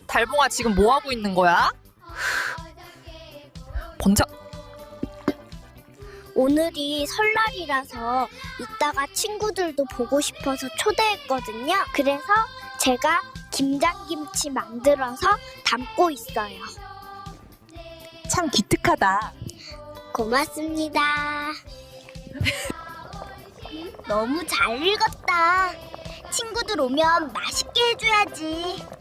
달봉아, 지금 뭐 하고 있는 거야? 번쩍. 오늘이 설날이라서 이따가 친구들도 보고 싶어서 초대했거든요. 그래서 제가 김장김치 만들어서 담고 있어요. 참 기특하다. 고맙습니다. 너무 잘 읽었다. 친구들 오면 맛있게 해줘야지.